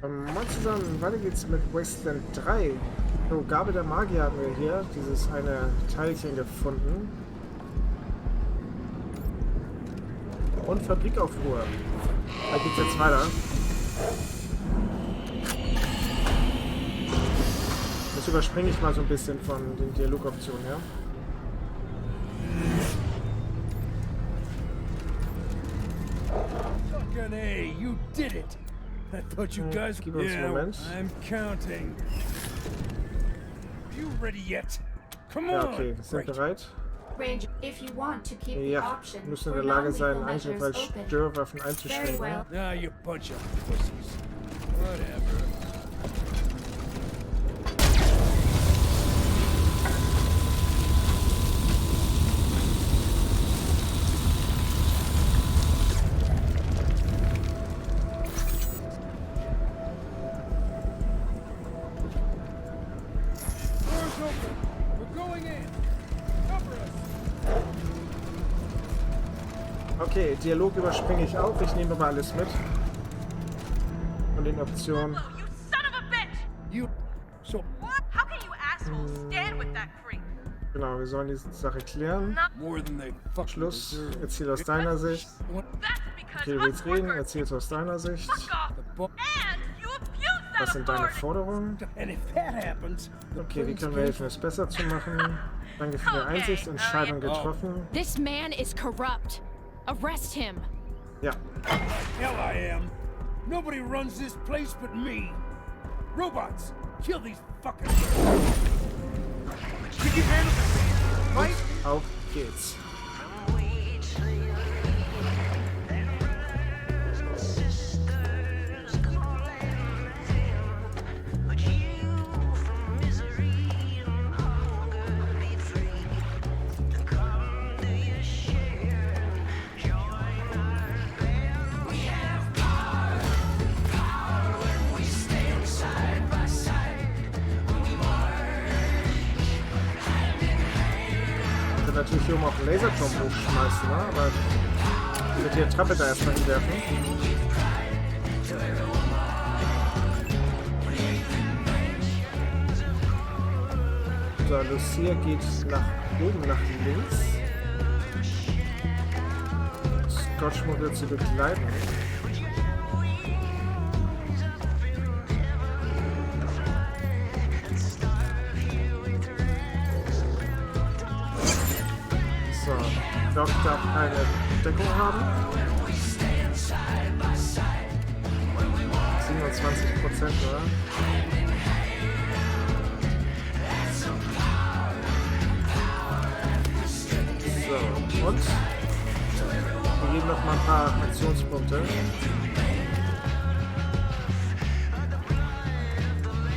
Moin zusammen, weiter geht's mit Wasteland 3. So, Gabe der Magier hatten wir hier, dieses eine Teilchen gefunden. Und Fabrikaufruhr. Da geht's jetzt weiter. Das überspringe ich mal so ein bisschen von den Dialogoptionen her. Hey, you did it! I thought you guys. Gib uns einen Moment. I'm counting. Are you ready yet? Come Ja, on. okay, wir sind bereit. Ranger, if you want to keep the Ja, option müssen in for der Lage sein, non-lethal Angriff measures als open. Störwaffen Very einzuschränken. well. Now you bunch of pussies. Whatever. Doors open. We're going in. Cover us. Okay, Dialog überspringe ich auch. Ich nehme aber alles mit. Von den Optionen. Oh, you son of a bitch! You. So. What? How can you assholes stand with that creep? Genau, wir sollen diese Sache klären. More than they fucking Schluss. deserve. Erzähl aus deiner Sicht. That's because Okay, du us willst reden. workers Erzähl aus deiner Sicht. fuck off, Bu- and you abuse that Was sind deine authority. Forderungen? And if that happens, the Okay, wie prince können wir can- helfen, es besser zu machen? Danke für die Einsicht. Entscheidung getroffen. This man is corrupt. Arrest him. Ja. Hell I am. Nobody runs this place but me. Robots, kill these fuckers. Can you handle this? Right? Auf geht's. Ich kann natürlich hier oben auf den Laserturm hochschmeißen, ne? Aber ich werde die Treppe da erstmal hinwerfen. So, Lucia geht nach oben, nach links. Scotchmo wird sie begleiten. So, Doc darf keine Deckung haben. 27%, oder? So, und wir geben noch mal ein paar Aktionspunkte.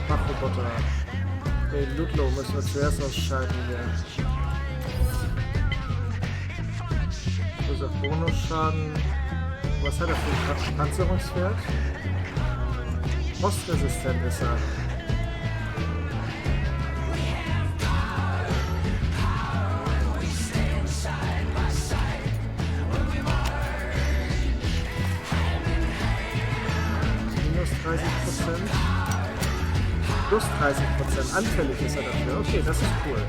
Wachroboter. Okay, Ludlow müssen wir zuerst ausschalten hier. Großer Bonusschaden. Was hat er für einen Panzerungswert? Rostresistent ist er. Minus 30%. Plus 30%. Anfällig ist er dafür. Okay, das ist cool.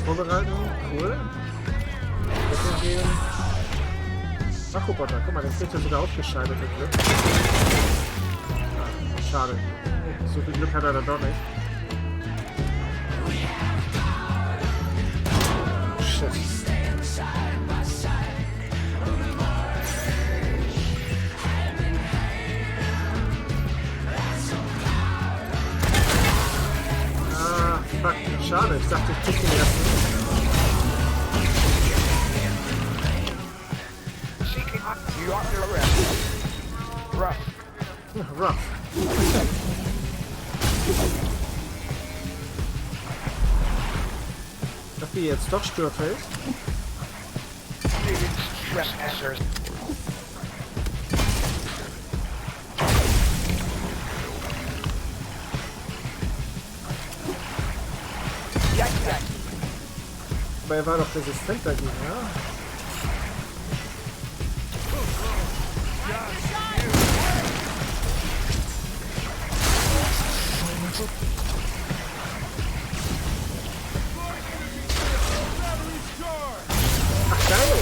Vorbereitung, cool. Jetzt gehen. Wachroboter, guck mal, den kriegt er sogar ausgeschaltet mit Glück. Ah, schade. So viel Glück hat er da doch nicht. Shit. Fuck, schade, ich dachte, ich krieg den ersten. Rough. Rough. Dass die jetzt doch Störfeld. Trespassers. Aber er war doch resistent dagegen, ja? Ach, geil!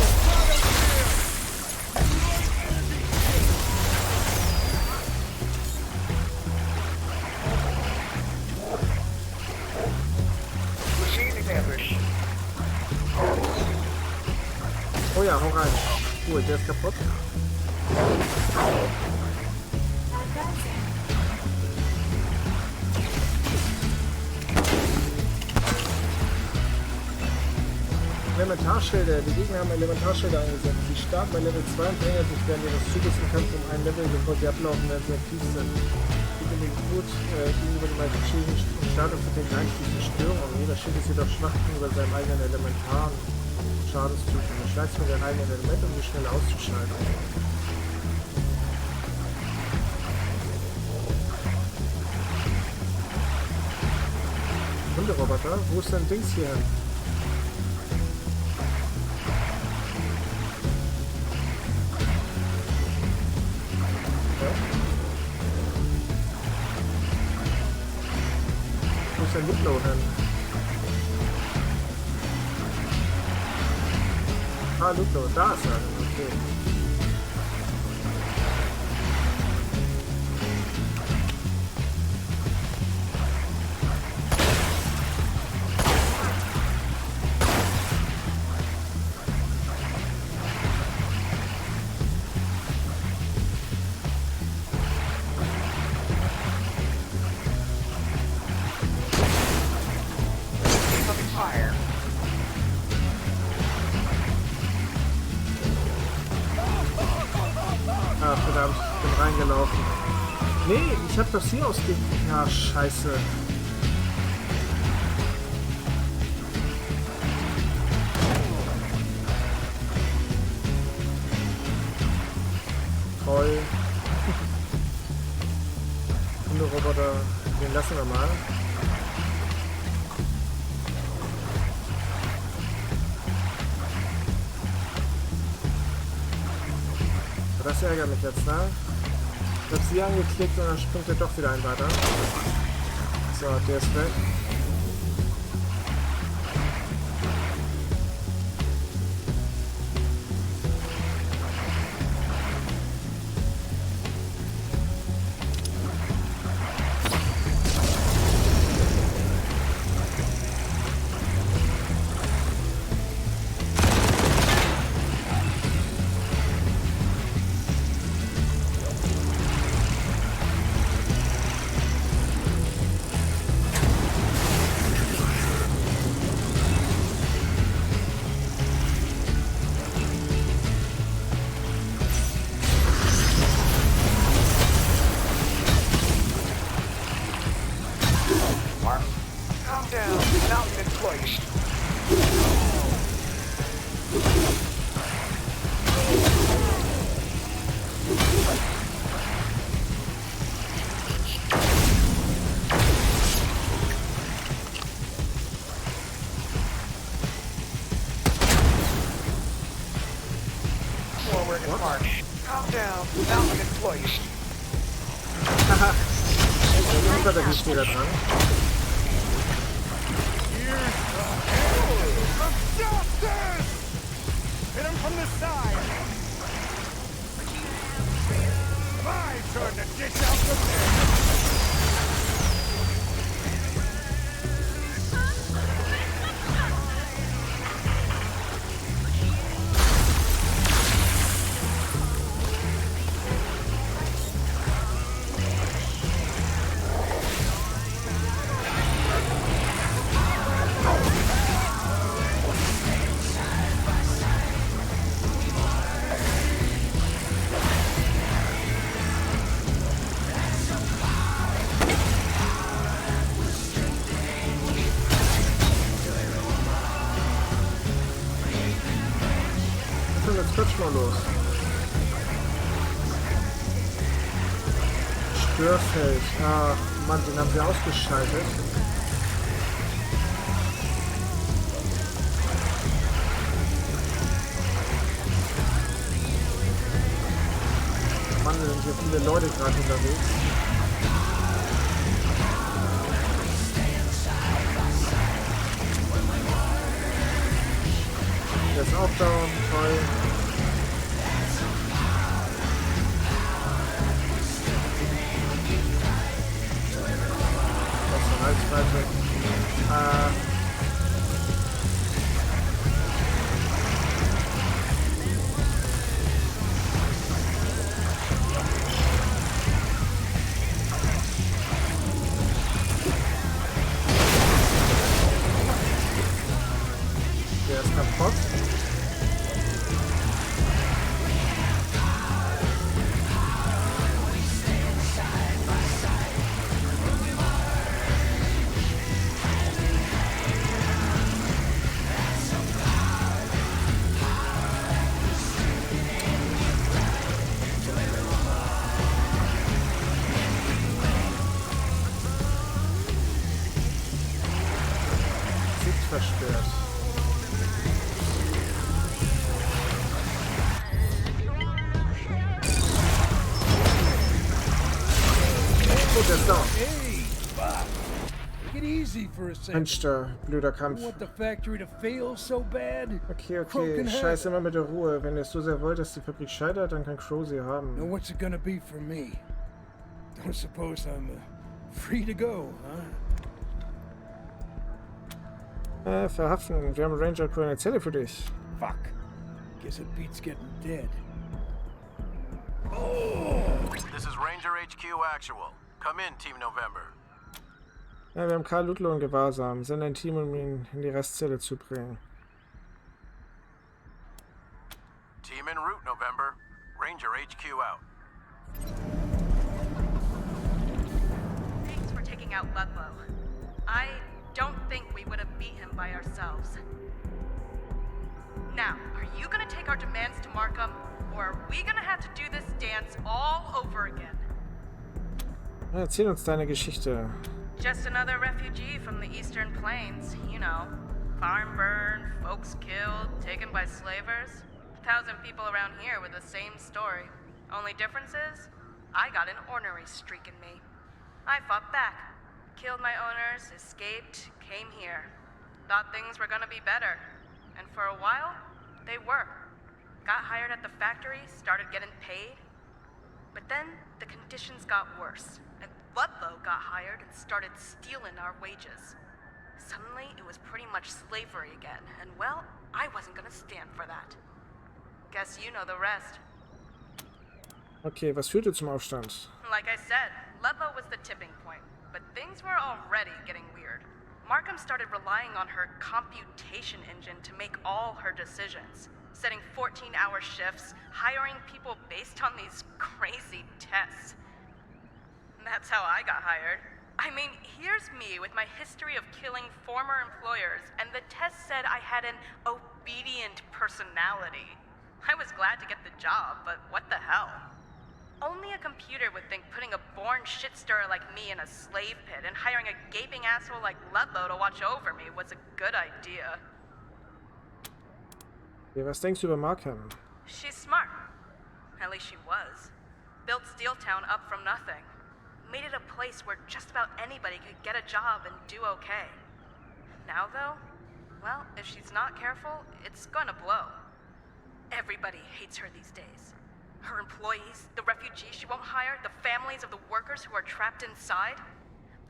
Oh ja, hau rein. Cool, der ist kaputt. Elementarschilder. Die Gegner haben Elementarschilder eingesetzt. Sie starten bei Level 2 und verringern sich während ihres Zuges im Kampf um ein Level, bevor sie ablaufen, wenn sie aktiv sind. Die belegen gut gegenüber den meisten Schilden und starten für den gleich die Zerstörung. Jeder Schild ist jedoch schwach gegenüber seinem eigenen Elementar. Schadenstypen. Du schneidest mit deinem eigenen Element, um sie schnell auszuschalten. Hunderoboter? Wo ist dein Dings hier hin? Wo ist dein Liplow hin? Ah, Luplo, da ist er. Okay. Ah, verdammt, ich bin reingelaufen. Nee, ich hab das hier ausge... Ja, scheiße. Toll. Hunderoboter, den lassen wir mal. Das ärgert mich jetzt, ne? Ich hab sie angeklickt und dann springt er doch wieder ein weiter. So, der ist weg. Haha. Jetzt hat er die Spieler dran. Hit him from the side! My turn to dish out the fish! Stretchmodus. Störfeld. Ah, Mann, den haben wir ausgeschaltet. Mann, sind hier viele Leute gerade unterwegs. Der ist auch down, toll. Das ist eine Reichweite. Der ist kaputt. Versperrt. Oh, der ist down. Hey, fuck. Take it easy for a second. Mensch, der blöder Kampf. You want the factory to fail so bad? Okay, Crow scheiß immer mit der Ruhe. Wenn ihr es so sehr wollt, dass die Fabrik scheitert, dann kann Crow sie Now haben. what's it gonna be for me? Don't suppose I'm free to go, huh? Verhaften. Wir haben Ranger Crew eine Zelle für dich. Fuck. Guess it beats getting dead. This is Ranger HQ Actual. Come in, Team November. Ja, wir haben Karl Ludlow in Gewahrsam. Send ein Team, um ihn in die Restzelle zu bringen. Team en route, November. Ranger HQ out. Thanks for taking out Ludlow. I don't think we would have beat him by ourselves. Now, are you gonna take our demands to Markham, or are we gonna have to do this dance all over again? Ja, erzähl uns deine Geschichte. Just another refugee from the Eastern Plains, you know. Farm burned, folks killed, taken by slavers. 1,000 people around here with the same story. Only difference is, I got an ornery streak in me. I fought back. Killed my owners, escaped, came here. Thought things were gonna be better. And for a while, they were. Got hired at the factory, started getting paid. But then, the conditions got worse. And Ludlow got hired and started stealing our wages. Suddenly, it was pretty much slavery again. And well, I wasn't gonna stand for that. Guess you know the rest. Okay, was führte zum Aufstand? Like I said, Ludlow was the tipping point. But things were already getting weird. Markham started relying on her computation engine to make all her decisions, setting 14-hour shifts, hiring people based on these crazy tests. That's how I got hired. I mean, here's me with my history of killing former employers, and the test said I had an obedient personality. I was glad to get the job, but what the hell? Only a computer would think putting a born shit-stirrer like me in a slave pit and hiring a gaping asshole like Ludlow to watch over me was a good idea. Ja, was denkst du über Markham? She's smart. At least she was. Built Steeltown up from nothing. Made it a place where just about anybody could get a job and do okay. Now though, well, if she's not careful, it's gonna blow. Everybody hates her these days. Her employees, the refugees she won't hire, the families of the workers who are trapped inside.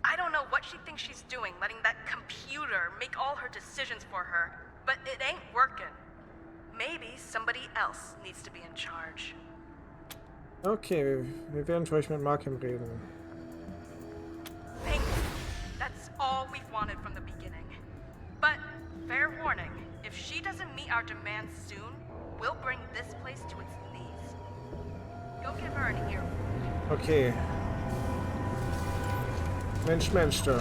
I don't know what she thinks she's doing, letting that computer make all her decisions for her, but it ain't working. Maybe somebody else needs to be in charge. Okay, wir werden für euch mit Markham reden. Thank you. That's all we've wanted from the beginning. But, fair warning, if she doesn't meet our demands soon, we'll bring this place to its knees. You'll give her an ear. Okay. Mensch, Mensch, da.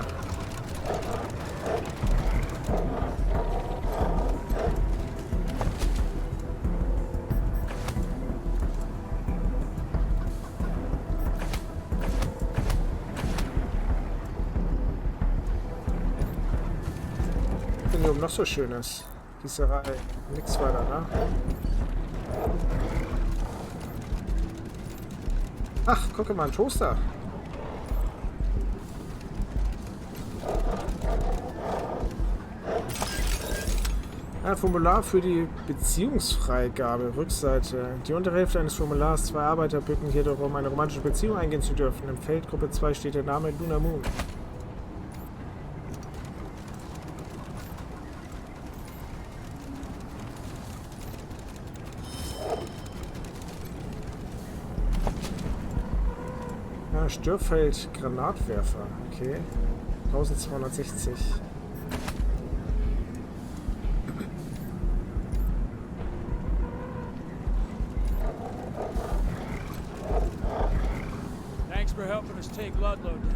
denn hier oben noch so Schönes? Gießerei. Nix weiter, ne? Ach, guck mal, ein Toaster. Ein Formular für die Beziehungsfreigabe. Rückseite. Die untere Hälfte eines Formulars. 2 Arbeiter bitten hier darum, eine romantische Beziehung eingehen zu dürfen. Im Feld Gruppe 2 steht der Name Luna Moon. Ja, Störfeld Granatwerfer. Okay. 1260. Thanks for helping us take Ludlow down.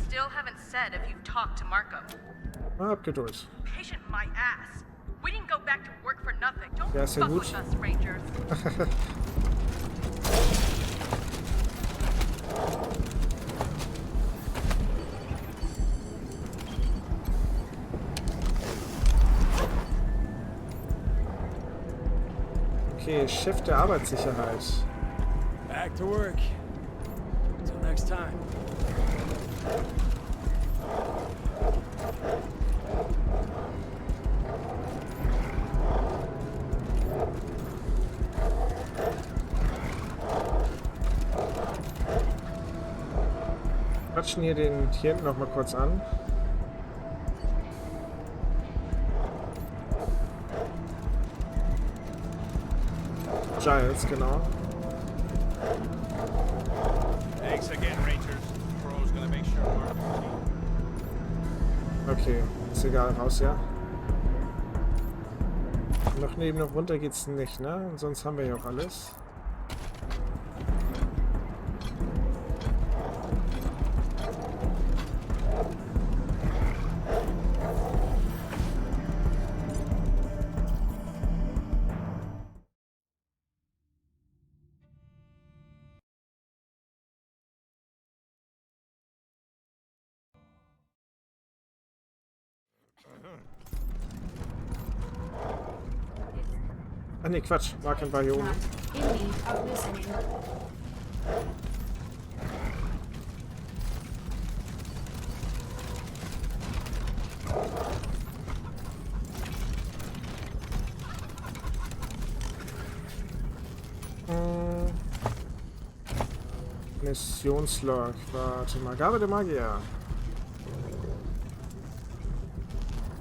Still haven't said if you've talked to Markham. Hab Geduld. Patient my ass. We didn't go back to work for nothing. Don't Ja, ist ja fuck gut. with us, Rangers. Okay, Chef der Arbeitssicherheit. Back to work. Until next time. Quatschen hier den Klienten noch mal kurz an. Giles, genau. Thanks again, Rangers. Crow's gonna make sure Mark. Okay, ist egal, raus, ja. Noch neben noch runter geht's nicht, ne? Und sonst haben wir ja auch alles. Ah ne, Quatsch. Marken war hier oben. In need of listening. Missionslog. Warte mal. Gabe der Magier.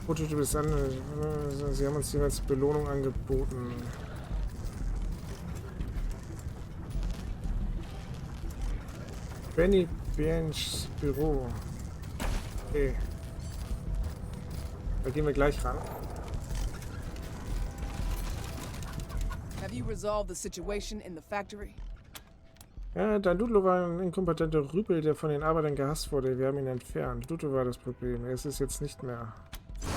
Prototyp ist an. Sie haben uns jeweils Belohnung angeboten. Benny Benchs Büro. Okay. Da gehen wir gleich ran. Have you resolved the situation in the factory? Ja, dein Ludlo war ein inkompetenter Rüpel, der von den Arbeitern gehasst wurde. Wir haben ihn entfernt. Ludlo war das Problem. Er ist es jetzt nicht mehr.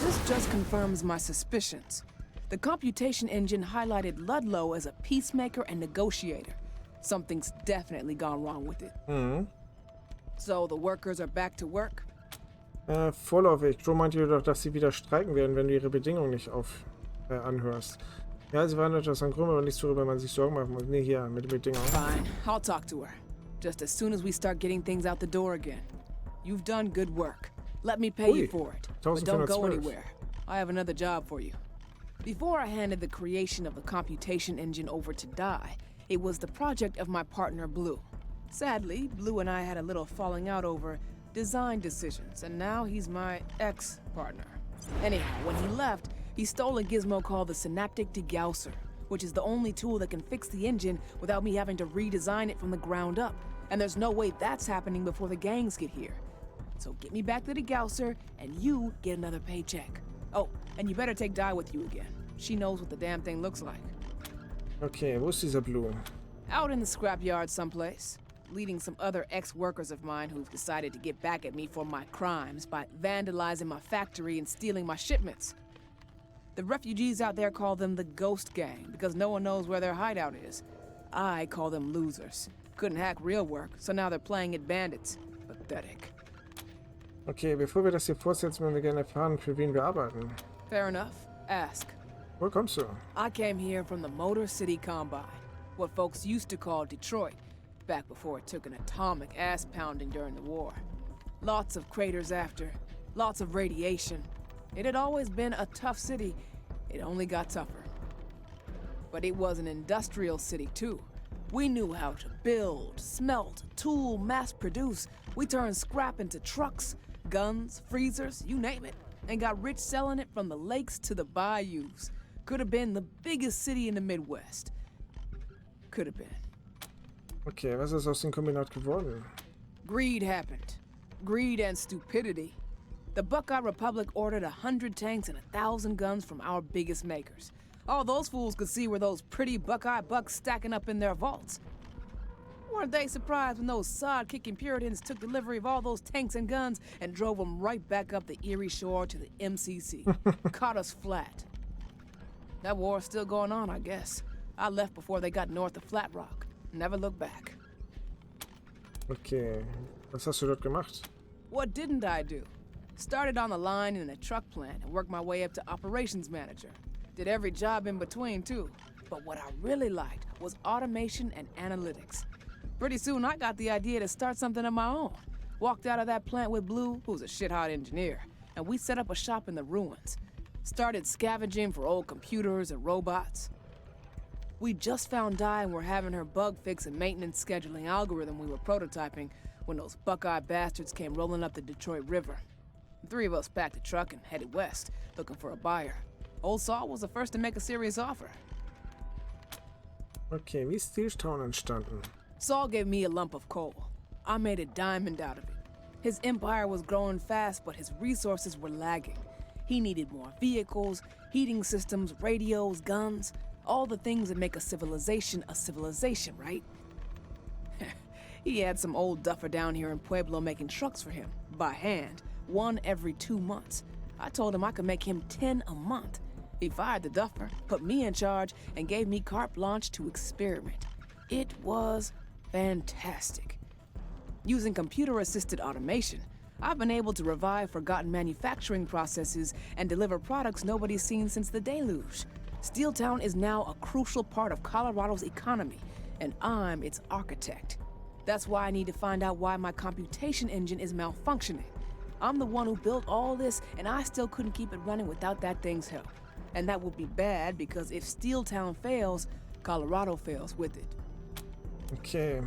This just confirms my suspicions. The computation engine highlighted Ludlow as a peacemaker and negotiator. Something's definitely gone wrong with it. Mhm. So the workers are back to work? Vorläufig. Joe meinte jedoch, dass sie wieder streiken werden, wenn du ihre Bedingungen nicht anhörst. Ja, sie waren etwas an Grund, aber nichts, worüber man sich Sorgen machen muss. Nee, hier, mit den Bedingungen. Fine, I'll talk to her. Just as soon as we start getting things out the door again. You've done good work. Let me pay you for it. But don't go 1512. anywhere. I have another job for you. Before I handed the creation of the computation engine over to Dai, it was the project of my partner Blue. Sadly, Blue and I had a little falling out over design decisions, and now he's my ex-partner. Anyhow, when he left, he stole a gizmo called the Synaptic Degausser, which is the only tool that can fix the engine without me having to redesign it from the ground up. And there's no way that's happening before the gangs get here. So get me back to the Degausser, and you get another paycheck. Oh, and you better take Di with you again. She knows what the damn thing looks like. Okay, wo ist dieser Blue? Out in the scrapyard someplace, leading some other ex-workers of mine who've decided to get back at me for my crimes by vandalizing my factory and stealing my shipments. The refugees out there call them the Ghost Gang because no one knows where their hideout is. I call them losers. Couldn't hack real work, so now they're playing at bandits. Pathetic. Okay, bevor wir das hier fortsetzen, würden wir gerne erfahren, für wen wir arbeiten. Fair enough. Ask. Wo kommst du? I came here from the Motor City Combine, what folks used to call Detroit, back before it took an atomic ass-pounding during the war. Lots of craters after, lots of radiation. It had always been a tough city. It only got tougher. But it was an industrial city, too. We knew how to build, smelt, tool, mass produce. We turned scrap into trucks, guns, freezers, you name it, and got rich selling it from the lakes to the bayous. Could have been the biggest city in the Midwest. Could have been. Okay, was ist aus dem Kombinat geworden? Greed happened. Greed and stupidity. The Buckeye Republic ordered 100 tanks and 1,000 guns from our biggest makers. All those fools could see were those pretty Buckeye bucks stacking up in their vaults. Weren't they surprised when those sod-kicking Puritans took delivery of all those tanks and guns and drove them right back up the Erie Shore to the MCC? Caught us flat. That war's still going on, I guess. I left before they got north of Flat Rock. Never looked back. Okay, was hast du dort gemacht? What didn't I do? Started on the line in a truck plant and worked my way up to operations manager. Did every job in between, too. But what I really liked was automation and analytics. Pretty soon I got the idea to start something of my own. Walked out of that plant with Blue, who's a shit-hot engineer, and we set up a shop in the ruins. Started scavenging for old computers and robots. We just found Di and were having her bug fix and maintenance scheduling algorithm we were prototyping when those Buckeye bastards came rolling up the Detroit River. The three of us packed a truck and headed west, looking for a buyer. Old Saul was the first to make a serious offer. Okay, wie ist Steeltown entstanden? Saul gave me a lump of coal. I made a diamond out of it. His empire was growing fast, but his resources were lagging. He needed more vehicles, heating systems, radios, guns, all the things that make a civilization, right? He had some old duffer down here in Pueblo making trucks for him, by hand, one every 2 months. I told him I could make him 10 a month. He fired the duffer, put me in charge, and gave me carte blanche to experiment. It was fantastic. Using computer-assisted automation, I've been able to revive forgotten manufacturing processes and deliver products nobody's seen since the deluge. Steeltown is now a crucial part of Colorado's economy, and I'm its architect. That's why I need to find out why my computation engine is malfunctioning. I'm the one who built all this, and I still couldn't keep it running without that thing's help. And that would be bad, because if Steeltown fails, Colorado fails with it. Okay,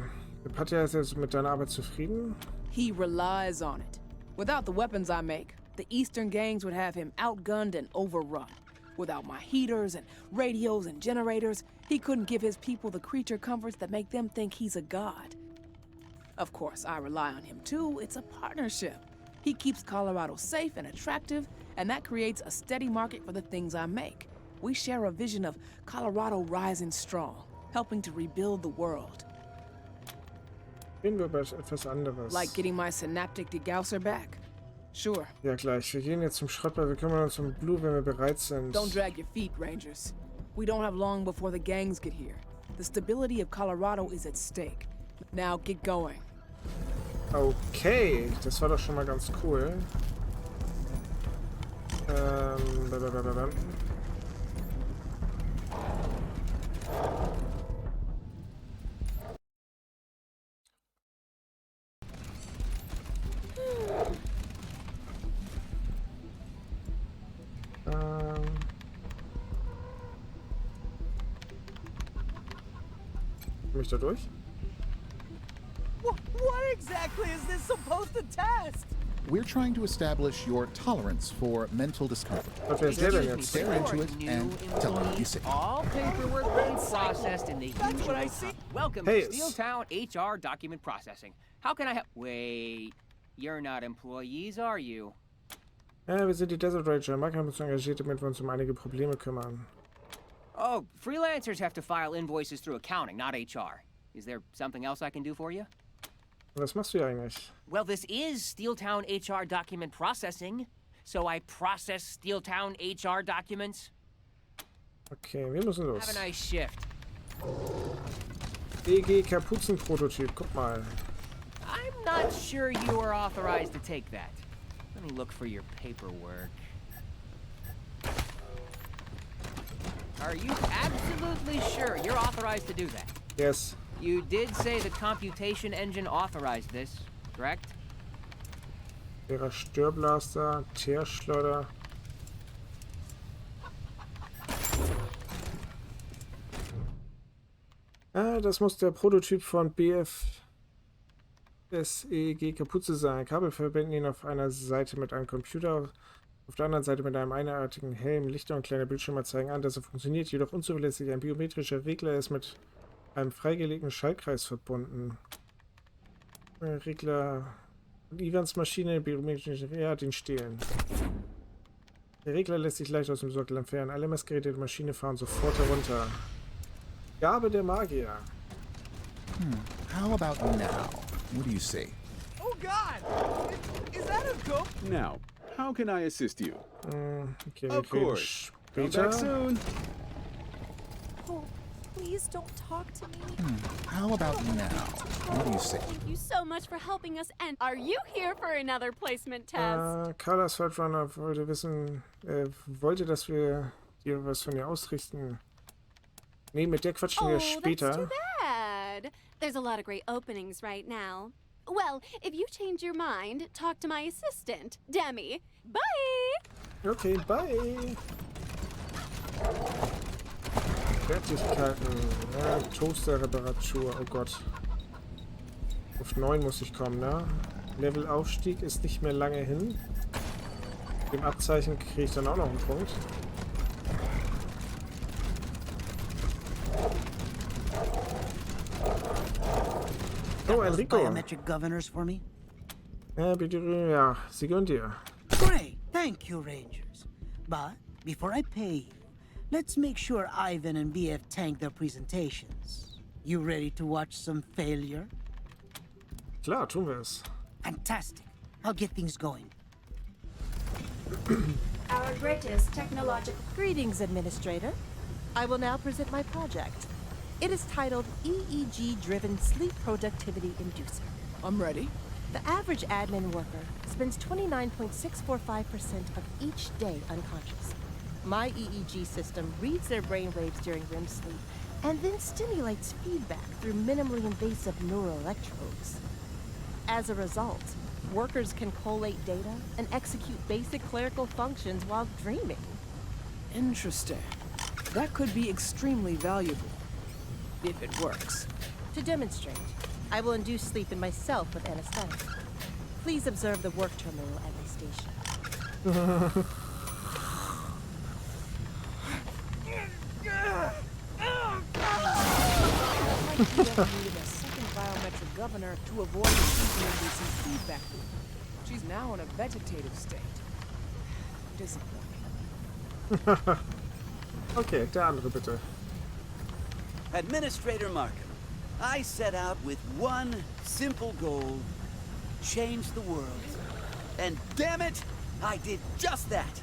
der Patja ist jetzt mit deiner Arbeit zufrieden? He relies on it. Without the weapons I make, the Eastern gangs would have him outgunned and overrun. Without my heaters and radios and generators, he couldn't give his people the creature comforts that make them think he's a god. Of course, I rely on him too. It's a partnership. He keeps Colorado safe and attractive, and that creates a steady market for the things I make. We share a vision of Colorado rising strong, helping to rebuild the world. Reden wir über etwas anderes. Like getting my synaptic degausser back? Sure. Ja, gleich. Wir gehen jetzt zum Schrottbau. Wir kümmern uns um Blue, wenn wir bereit sind. Don't drag your feet, Rangers. We don't have long before the gangs get here. The stability of Colorado is at stake. Now get going. Okay, das war doch schon mal ganz cool. Komm ich da durch? What exactly is this supposed to test? We're trying to establish your tolerance for mental discomfort. Was ist der denn jetzt? Stare into it and tell me what you see. All paperwork being processed in the That's what I see. Welcome Hey, to Steeltown HR Document Processing. How can I help? Wait, you're not employees, are you? Ja, wir sind die Desert Ranger. Mark haben uns engagiert, damit wir uns um einige Probleme kümmern. Oh, freelancers have to file invoices through accounting, not HR. Is there something else I can do for you? Was machst du hier eigentlich? Well, this is Steeltown HR Document Processing, so I process Steeltown HR documents. Okay, wir müssen los. Have a nice shift. EG Kapuzenprototyp, guck mal. I'm not sure you are authorized to take that. Let me look for your paperwork. Are you absolutely sure you're authorized to do that? Yes. You did say the computation engine authorized this, correct? Ihrer Störblaster, Teerschleuder. Das muss der Prototyp von BFSEG Kapuze sein. Kabel verbinden ihn auf einer Seite mit einem Computer, auf der anderen Seite mit einem einartigen Helm. Lichter und kleine Bildschirme zeigen an, dass er funktioniert, jedoch unzuverlässig. Ein biometrischer Regler ist mit einem freigelegten Schaltkreis verbunden. Regler und Ivans Maschine, biometrische, ja, den stehlen. Der Regler lässt sich leicht aus dem Sockel entfernen. Alle Messgeräte der Maschine fahren sofort herunter. Gabe der Magier. How about now? What do you say? Oh God! Is that a goat? Now, how can I assist you? Okay, Of course. Come später. back soon. Oh, please don't talk to me. How about now? What do you say? Thank you so much for helping us. And are you here for another placement test? Carlos Frontrunner wollte wissen, wollte, dass wir dir was von ihr ausrichten. Nee, mit der quatschen wir That's später. too bad. There's a lot of great openings right now. Well, if you change your mind, talk to my assistant, Demi. Bye! Okay, bye. Fertigkeiten. Ja, Toaster-Reparatur. Oh Gott. Auf 9 muss ich kommen, ne? Levelaufstieg ist nicht mehr lange hin. Mit dem Abzeichen kriege ich dann auch noch einen Punkt. Oh, Enrico. Biometric governors for me? Bitte, ja, sie gönnt dir. Great, thank you, Rangers. But before I pay you, let's make sure Ivan and BF tank their presentations. You ready to watch some failure? Klar, tun wir es. Fantastic. I'll get things going. Our greatest technological... Greetings, Administrator. I will now present my project. It is titled EEG-Driven Sleep Productivity Inducer. I'm ready. The average admin worker spends 29.645% of each day unconscious. My EEG system reads their brainwaves during REM sleep and then stimulates feedback through minimally invasive neural electrodes. As a result, workers can collate data and execute basic clerical functions while dreaming. Interesting. That could be extremely valuable. If it works. To demonstrate, I will induce sleep in myself with anesthetic. Please observe the work terminal at my station. Needed a second biometric governor to avoid the feedback loop. She's now in a vegetative state. Disappointing. Okay, der andere bitte. Administrator Markham, I set out with one simple goal: change the world. And damn it, I did just that.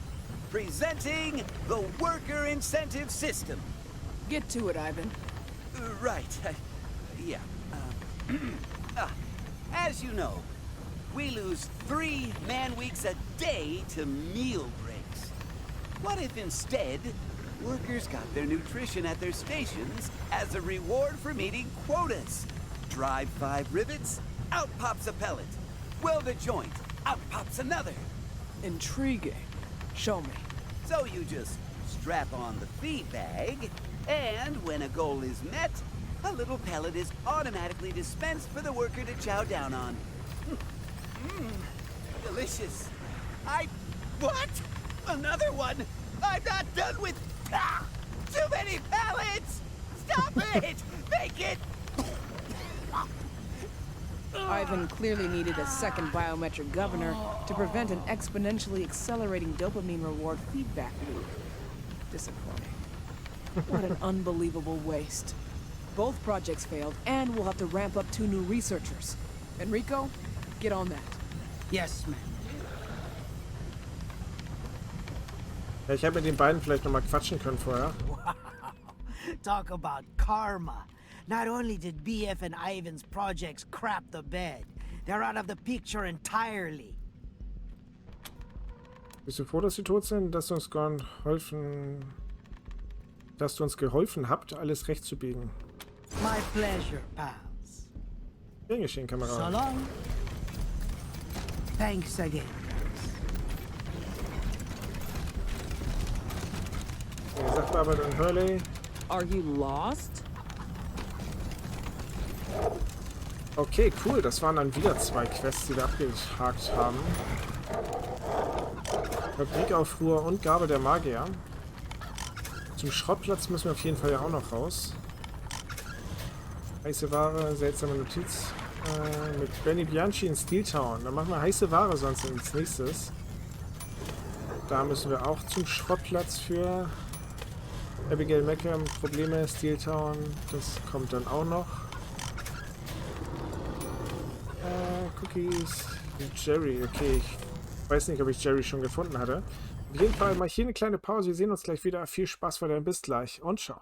Presenting the Worker Incentive System. Get to it, Ivan. Right. Yeah. As you know, we lose 3 man-weeks a day to meal breaks. What if instead, workers got their nutrition at their stations as a reward for meeting quotas? Drive 5 rivets, out pops a pellet. Weld a joint, out pops another. Intriguing. Show me. So you just strap on the feed bag, and when a goal is met, a little pellet is automatically dispensed for the worker to chow down on. Delicious. What? Another one? I'm not done with... Too many pellets! Stop it! Make it... Ivan clearly needed a second biometric governor to prevent an exponentially accelerating dopamine reward feedback loop. Disappointing. What an unbelievable waste. Both projects failed, and we'll have to ramp up 2 new researchers. Enrico, get on that. Yes, ma'am. Ja, ich hätte mit den beiden vielleicht noch mal quatschen können vorher. Wow. Talk about karma. Not only did BF and Ivan's projects crap the bed, they're out of the picture entirely. Bist du froh, dass sie tot sind? Dass du uns geholfen habt, alles recht zu biegen. My pleasure, pals. Gern geschehen, Kamerad. So long. Thanks again. Sachbearbeiter und Hurley. Are you lost? Okay, cool. Das waren dann wieder 2 Quests, die wir abgehakt haben. Fabrikaufruhr und Gabe der Magier. Zum Schrottplatz müssen wir auf jeden Fall ja auch noch raus. Heiße Ware, seltsame Notiz. Mit Benny Bianchi in Steeltown. Dann machen wir heiße Ware sonst als nächstes. Da müssen wir auch zum Schrottplatz für Abigail Magier. Probleme, Steeltown. Das kommt dann auch noch. Cookies. Jerry, okay. Ich weiß nicht, ob ich Jerry schon gefunden hatte. Auf jeden Fall mal hier eine kleine Pause. Wir sehen uns gleich wieder. Viel Spaß weiterhin. Bis gleich und ciao.